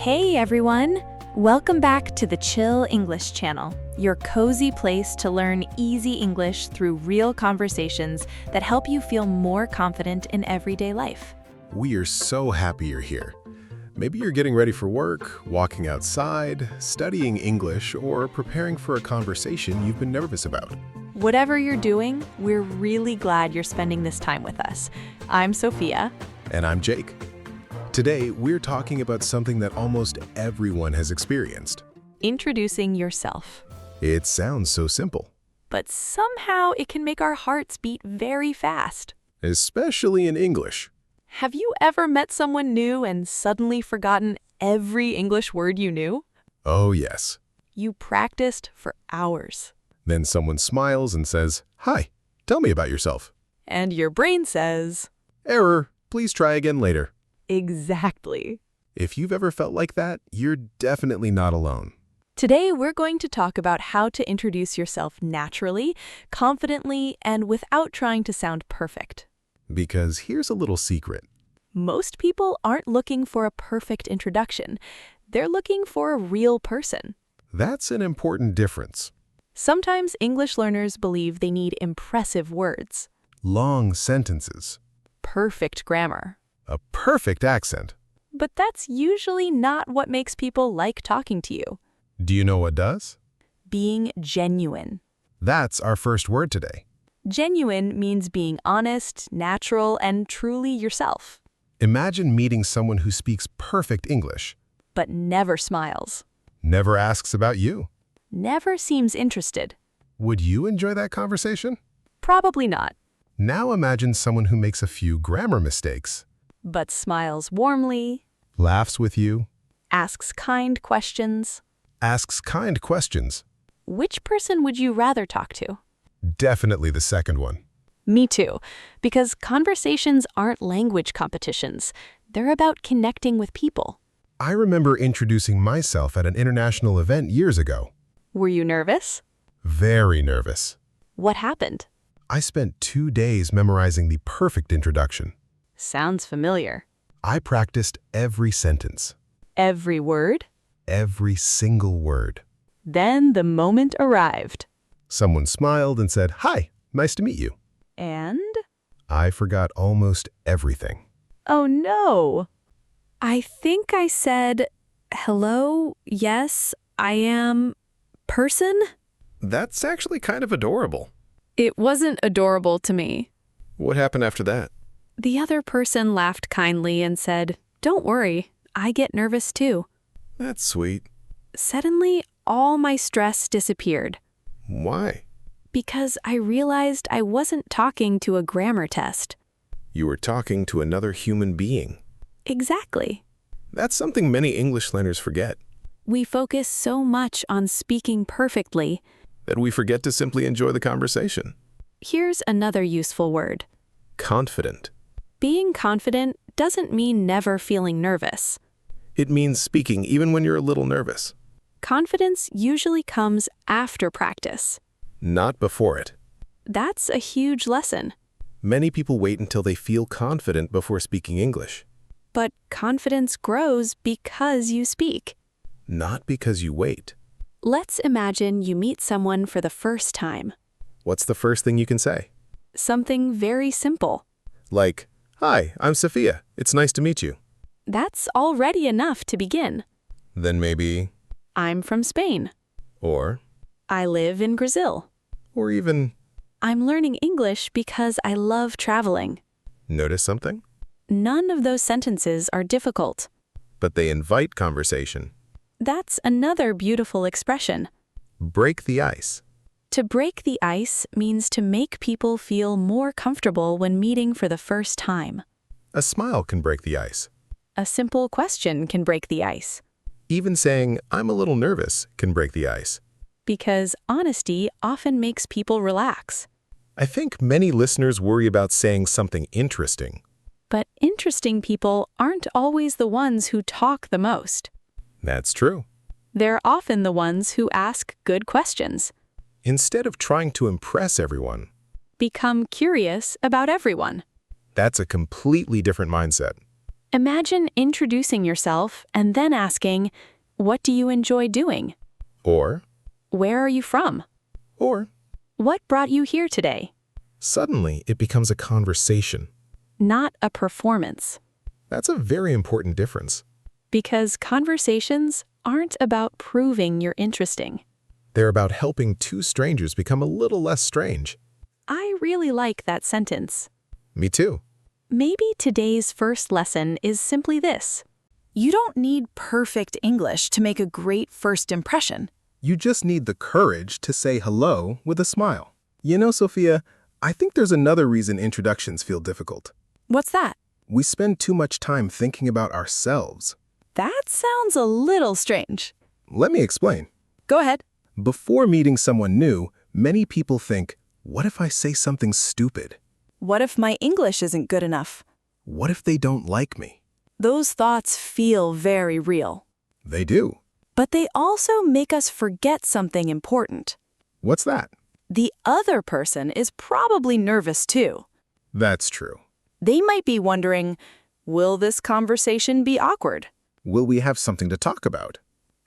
Hey everyone! Welcome back to the Chill English channel, your cozy place to learn easy English through real conversations that help you feel more confident in everyday life. We are so happy you're here. Maybe you're getting ready for work, walking outside, studying English, or preparing for a conversation you've been nervous about. Whatever you're doing, we're really glad you're spending this time with us. I'm Sophia. And I'm Jake. Today, we're talking about something that almost everyone has experienced. Introducing yourself. It sounds so simple. But somehow it can make our hearts beat very fast. Especially in English. Have you ever met someone new and suddenly forgotten every English word you knew? Oh yes. You practiced for hours. Then someone smiles and says, "Hi, tell me about yourself." And your brain says, "Error, please try again later." exactly. If you've ever felt like that, you're definitely not alone. Today, we're going to talk about how to introduce yourself naturally, confidently, and without trying to sound perfect. Because here's a little secret. Most people aren't looking for a perfect introduction. They're looking for a real person. That's an important difference. Sometimes English learners believe they need impressive words, Long sentences, perfect grammar. a perfect accent. But that's usually not what makes people like talking to you. Do you know what does? Being genuine. That's our first word today. Genuine means being honest, natural, and truly yourself, Imagine meeting someone who speaks perfect English, but never smiles, never asks about you. never seems interested. Would you enjoy that conversation? Probably not, Now imagine someone who makes a few grammar mistakes, but smiles warmly, laughs with you, asks kind questions. asks kind questions. Which person would you rather talk to? Definitely the second one. Me too, because conversations aren't language competitions. They're about connecting with people. I remember introducing myself at an international event years ago. Were you nervous? Very nervous. What happened? I spent 2 days memorizing the perfect introduction. Sounds familiar. I practiced every sentence, Every word? every single word. Then the moment arrived. Someone smiled and said, "Hi, nice to meet you." And? I forgot almost everything. Oh no! I think I said, hello, yes, I am, person? That's actually kind of adorable. It wasn't adorable to me. What happened after that? The other person laughed kindly and said, don't worry, I get nervous too. That's sweet. Suddenly, all my stress disappeared Why? because I realized I wasn't talking to a grammar test. You were talking to another human being. Exactly. That's something many English learners forget, We focus so much on speaking perfectly. that we forget to simply enjoy the conversation. Here's another useful word. Confident. Being confident doesn't mean never feeling nervous. It means speaking even when you're a little nervous, Confidence usually comes after practice. not before it. That's a huge lesson. Many people wait until they feel confident before speaking English, But confidence grows because you speak. not because you wait. Let's imagine you meet someone for the first time. What's the first thing you can say? Something very simple. Like, "Hi, I'm Sophia. It's nice to meet you." That's already enough to begin. Then maybe, I'm from Spain. or I live in Brazil. even, I'm learning English because I love traveling. notice something? None of those sentences are difficult. But they invite conversation. That's another beautiful expression. Break the ice. To break the ice means to make people feel more comfortable when meeting for the first time. A smile can break the ice. A simple question can break the ice, Even saying, "I'm a little nervous," can break the ice. because honesty often makes people relax. I think many listeners worry about saying something interesting. But interesting people aren't always the ones who talk the most. That's true. They're often the ones who ask good questions. Instead of trying to impress everyone, Become curious about everyone. that's a completely different mindset. Imagine introducing yourself and then asking, "What do you enjoy doing?" Or, "Where are you from?" or, "What brought you here today?" suddenly it becomes a conversation. Not a performance. That's a very important difference. Because conversations aren't about proving you're interesting. They're about helping two strangers become a little less strange. I really like that sentence. Me too. Maybe today's first lesson is simply this. You don't need perfect English to make a great first impression. You just need the courage to say hello with a smile. You know, Sophia, I think there's another reason introductions feel difficult. What's that? We spend too much time thinking about ourselves. That sounds a little strange. Let me explain. Go ahead. Before meeting someone new, many people think, what if I say something stupid? What if my English isn't good enough? What if they don't like me? Those thoughts feel very real. They do. But they also make us forget something important. What's that? The other person is probably nervous too. That's true. They might be wondering, will this conversation be awkward? Will we have something to talk about?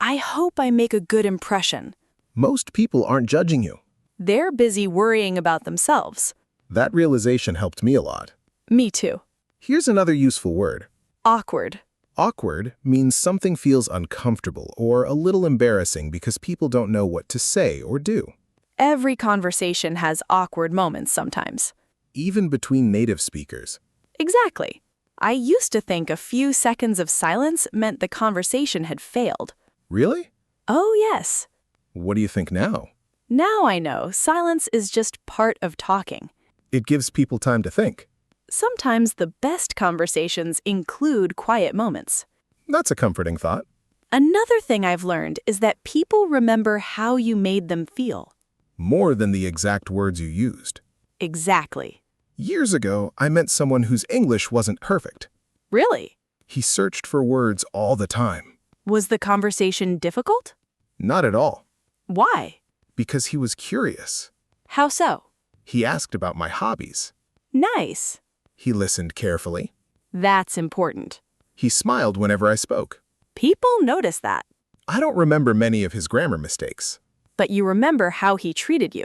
I hope I make a good impression. Most people aren't judging you. They're busy worrying about themselves. That realization helped me a lot. Me too. Here's another useful word. Awkward. Awkward means something feels uncomfortable or a little embarrassing because people don't know what to say or do. Every conversation has awkward moments sometimes. Even between native speakers. Exactly. I used to think a few seconds of silence meant the conversation had failed. Really? Oh, yes. What do you think now? Now I know silence is just part of talking. It gives people time to think. Sometimes the best conversations include quiet moments. That's a comforting thought. Another thing I've learned is that people remember how you made them feel. More than the exact words you used. Exactly. Years ago, I met someone whose English wasn't perfect. Really? He searched for words all the time. Was the conversation difficult? Not at all. Why? Because he was curious. How so? He asked about my hobbies. Nice. He listened carefully. That's important. He smiled whenever I spoke. People notice that. I don't remember many of his grammar mistakes. But you remember how he treated you.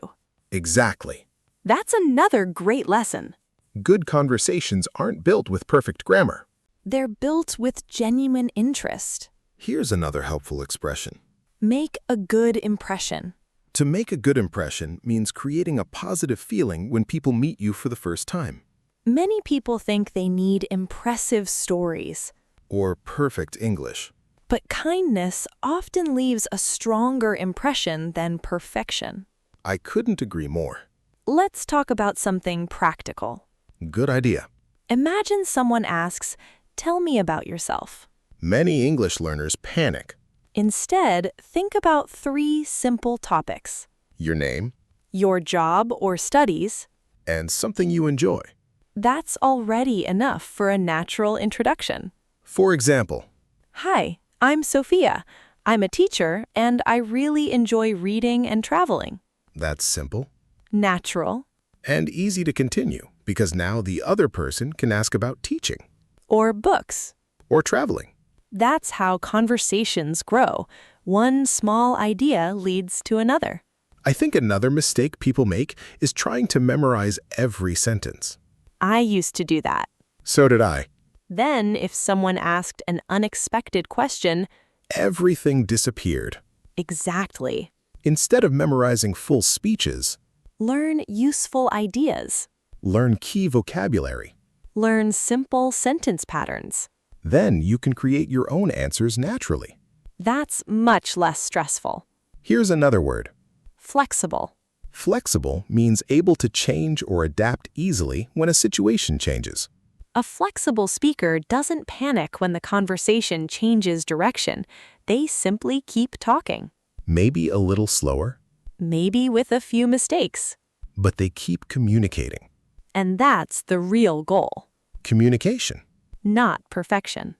Exactly. That's another great lesson. Good conversations aren't built with perfect grammar. They're built with genuine interest. Here's another helpful expression. Make a good impression. To make a good impression means creating a positive feeling when people meet you for the first time. Many people think they need impressive stories. Or perfect English. But kindness often leaves a stronger impression than perfection. I couldn't agree more. Let's talk about something practical. Good idea. Imagine someone asks, "Tell me about yourself." Many English learners panic. Instead, think about 3 simple topics. Your name, Your job or studies. and something you enjoy. That's already enough for a natural introduction. For example, Hi, I'm Sophia. I'm a teacher, and I really enjoy reading and traveling. that's simple Natural. and easy to continue because now the other person can ask about teaching Or books. or traveling. That's how conversations grow. One small idea leads to another. I think another mistake people make is trying to memorize every sentence. I used to do that. So did I. Then, if someone asked an unexpected question, Everything disappeared. exactly. Instead of memorizing full speeches, Learn useful ideas. learn key vocabulary. Learn simple sentence patterns. Then you can create your own answers naturally. That's much less stressful. Here's another word. Flexible. Flexible means able to change or adapt easily when a situation changes. A flexible speaker doesn't panic when the conversation changes direction. They simply keep talking. Maybe a little slower, Maybe with a few mistakes. but they keep communicating. And that's the real goal, Communication. not perfection.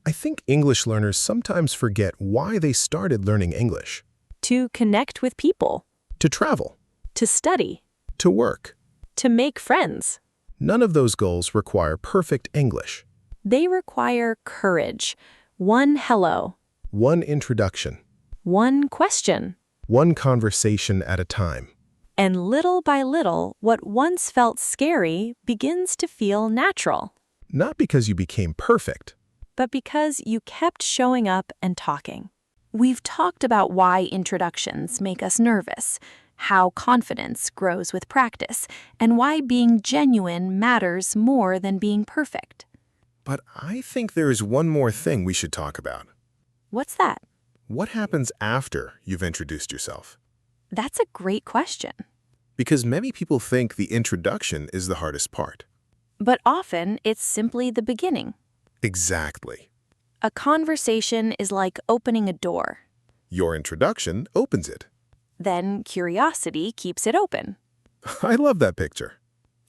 I think English learners sometimes forget why they started learning English. To connect with people. To travel, To study. to work. To make friends. None of those goals require perfect English. They require courage. One hello. One introduction. One question. One conversation at a time. And little by little, what once felt scary begins to feel natural. Not because you became perfect. But because you kept showing up and talking. We've talked about why introductions make us nervous, how confidence grows with practice, and why being genuine matters more than being perfect. But I think there is one more thing we should talk about. What's that? What happens after you've introduced yourself? That's a great question. Because many people think the introduction is the hardest part. But often, it's simply the beginning. Exactly. A conversation is like opening a door. Your introduction opens it. Then curiosity keeps it open. I love that picture.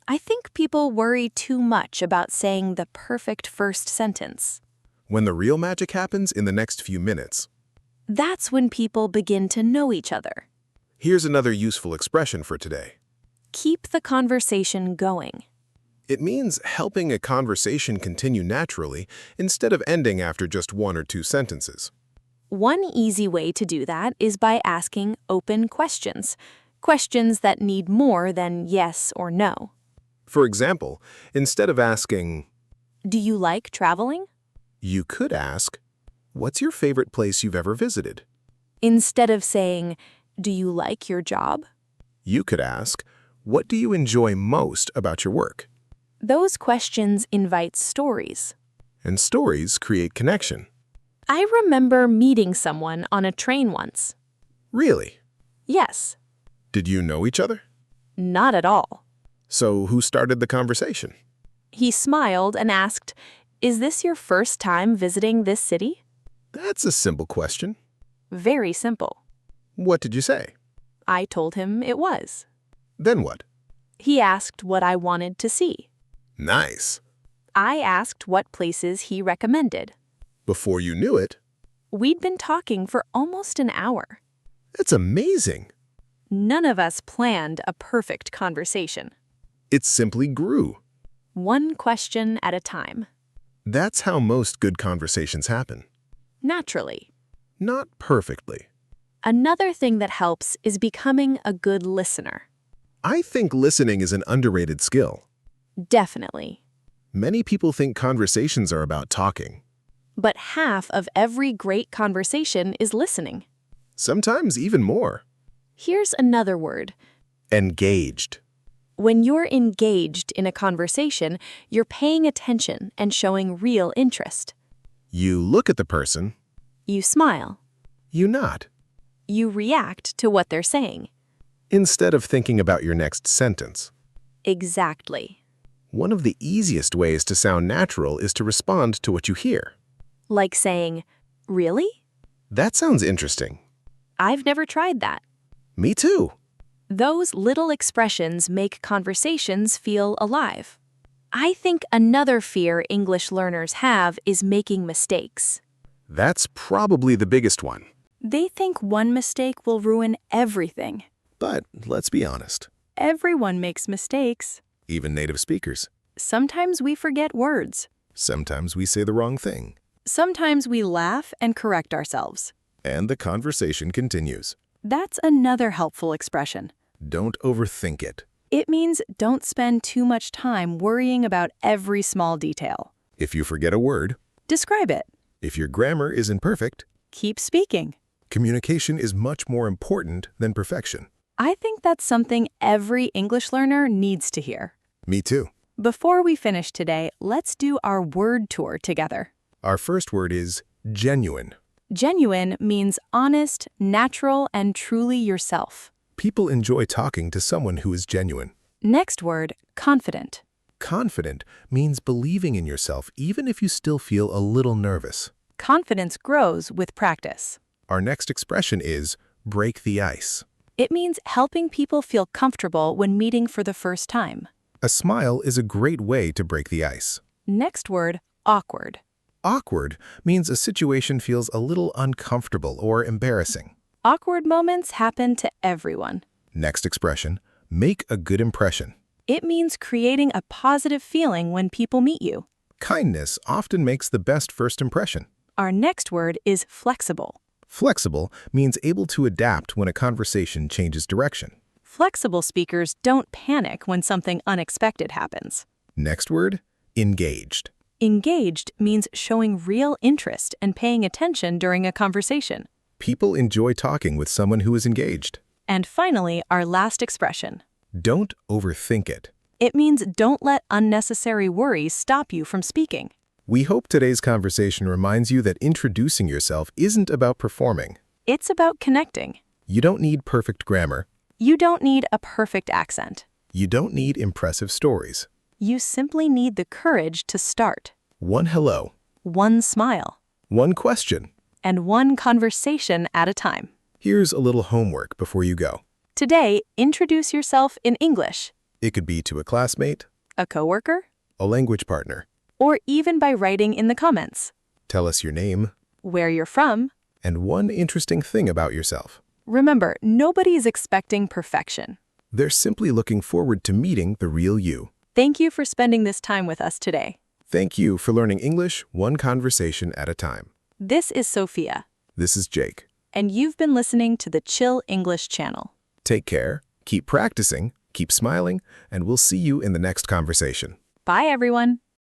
I think people worry too much about saying the perfect first sentence. When the real magic happens in the next few minutes. That's when people begin to know each other. Here's another useful expression for today. Keep the conversation going. It means helping a conversation continue naturally instead of ending after just one or two sentences. One easy way to do that is by asking open questions. Questions that need more than yes or no. For example, instead of asking, Do you like traveling? you could ask, what's your favorite place you've ever visited? Instead of saying, Do you like your job? You could ask, what do you enjoy most about your work? Those questions invite stories. And stories create connection. I remember meeting someone on a train once. Really? Yes, Did you know each other? not at all. So who started the conversation? He smiled and asked, Is this your first time visiting this city? That's a simple question. Very simple. What did you say? I told him it was. Then what? He asked what I wanted to see. Nice. I asked what places he recommended. Before you knew it, We'd been talking for almost an hour. that's amazing. None of us planned a perfect conversation. It simply grew. One question at a time. That's how most good conversations happen. Naturally. Not perfectly. Another thing that helps is becoming a good listener. I think listening is an underrated skill. Definitely. Many people think conversations are about talking. But half of every great conversation is listening. Sometimes even more. Here's another word. Engaged. When you're engaged in a conversation, you're paying attention and showing real interest. You look at the person, You smile. you nod, You react to what they're saying. instead of thinking about your next sentence. Exactly. One of the easiest ways to sound natural is to respond to what you hear. Like saying, Really? That sounds interesting. I've never tried that. Me too. Those little expressions make conversations feel alive. I think another fear English learners have is making mistakes. That's probably the biggest one. They think one mistake will ruin everything. But let's be honest. Everyone makes mistakes. Even native speakers. Sometimes we forget words. Sometimes we say the wrong thing. Sometimes we laugh and correct ourselves. And the conversation continues. That's another helpful expression. Don't overthink it. It means don't spend too much time worrying about every small detail. If you forget a word, Describe it. if your grammar isn't perfect, Keep speaking. communication is much more important than perfection. I think that's something every English learner needs to hear. Me too. Before we finish today, let's do our word tour together. Our first word is genuine. Genuine means honest, natural, and truly yourself. People enjoy talking to someone who is genuine. Next word, confident. Confident means believing in yourself even if you still feel a little nervous. Confidence grows with practice. Our next expression is break the ice. It means helping people feel comfortable when meeting for the first time. A smile is a great way to break the ice. Next word, awkward. Awkward means a situation feels a little uncomfortable or embarrassing. Awkward moments happen to everyone. Next expression, make a good impression. It means creating a positive feeling when people meet you. Kindness often makes the best first impression. Our next word is flexible. Flexible means able to adapt when a conversation changes direction. Flexible speakers don't panic when something unexpected happens. Next word, engaged. Engaged means showing real interest and paying attention during a conversation. People enjoy talking with someone who is engaged. And finally, our last expression. Don't overthink it. It means don't let unnecessary worries stop you from speaking. We hope today's conversation reminds you that introducing yourself isn't about performing. It's about connecting. You don't need perfect grammar. You don't need a perfect accent. You don't need impressive stories. You simply need the courage to start. One hello. One smile. One question. And one conversation at a time. Here's a little homework before you go. Today, introduce yourself in English. It could be to a classmate, A coworker, a language partner. or even by writing in the comments. Tell us your name Where you're from. and one interesting thing about yourself. Remember, nobody is expecting perfection. They're simply looking forward to meeting the real you. Thank you for spending this time with us today. Thank you for learning English one conversation at a time. This is Sophia, This is Jake. and you've been listening to the Chill English channel. Take care, keep practicing, keep smiling, and we'll see you in the next conversation. Bye, everyone.